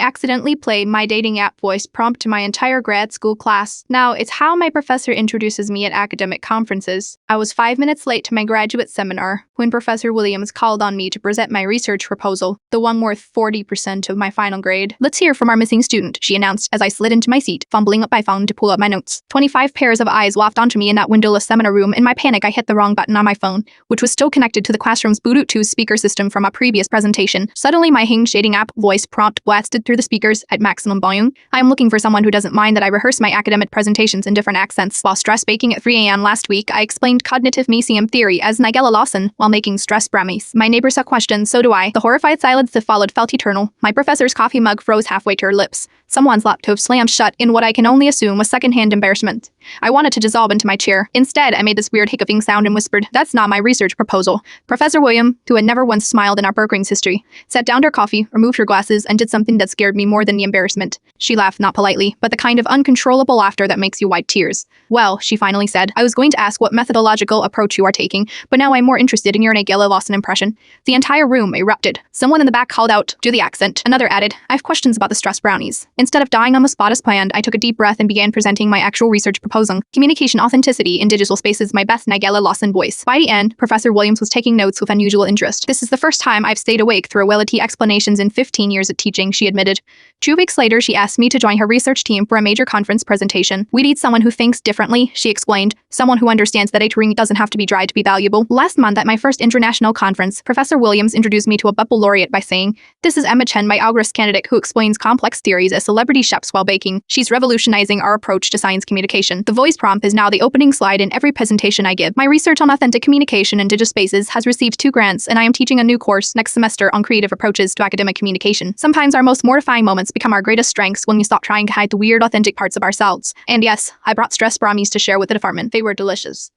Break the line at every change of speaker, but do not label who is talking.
accidentally played my dating app voice prompt to my entire grad school class. Now, it's how my professor introduces me at academic conferences. I was 5 minutes late to my graduate seminar when Professor Williams called on me to present my research proposal, the one worth 40% of my final grade. "Let's hear from our missing student," she announced as I slid into my seat, fumbling up my phone to pull up my notes. 25 pairs of eyes waft onto me in that windowless seminar room. In my panic, I hit the wrong button on my phone, which was still connected to the classroom's Bluetooth speaker system from a previous presentation. Suddenly, my Hinge dating app voice prompt blasted through the speakers at maximum volume. "I am looking for someone who doesn't mind that I rehearse my academic presentations in different accents. While stress baking at 3 a.m. last week, I explained cognitive mesem theory as Nigella Lawson while making stress brownies. My neighbors have questions, so do I." The horrified silence that followed felt eternal. My professor's coffee mug froze halfway to her lips. Someone's laptop slammed shut in what I can only assume was secondhand embarrassment. I wanted to dissolve into my chair. Instead, I made this weird hiccuping sound and whispered, "That's not my research proposal." Professor William, who had never once smiled in our Berkeley's history, sat down her coffee, removed her glasses, and did something that scared me more than the embarrassment. She laughed, not politely, but the kind of uncontrollable laughter that makes you wipe tears. "Well," she finally said, "I was going to ask what methodological approach you are taking, but now I'm more interested in your Nigella Lawson impression." The entire room erupted. Someone in the back called out, "Do the accent." Another added, "I have questions about the stress brownies." Instead of dying on the spot as planned, I took a deep breath and began presenting my actual research proposal. Communication authenticity in digital spaces, my best Nigella Lawson voice. By the end, Professor Williams was taking notes with unusual interest. "This is the first time I've stayed awake through Willity explanations in 15 years of teaching," she admitted. 2 weeks later, she asked me to join her research team for a major conference presentation. "We need someone who thinks differently," she explained. "Someone who understands that a ring doesn't have to be dry to be valuable." Last month at my first international conference, Professor Williams introduced me to a Bubble laureate by saying, "This is Emma Chen, my August candidate who explains complex theories as celebrity chefs while baking. She's revolutionizing our approach to science communication." The voice prompt is now the opening slide in every presentation I give. My research on authentic communication in digital spaces has received 2 grants, and I am teaching a new course next semester on creative approaches to academic communication. Sometimes our most mortifying moments become our greatest strengths when we stop trying to hide the weird, authentic parts of ourselves. And yes, I brought stress brownies to share with the department. They were delicious.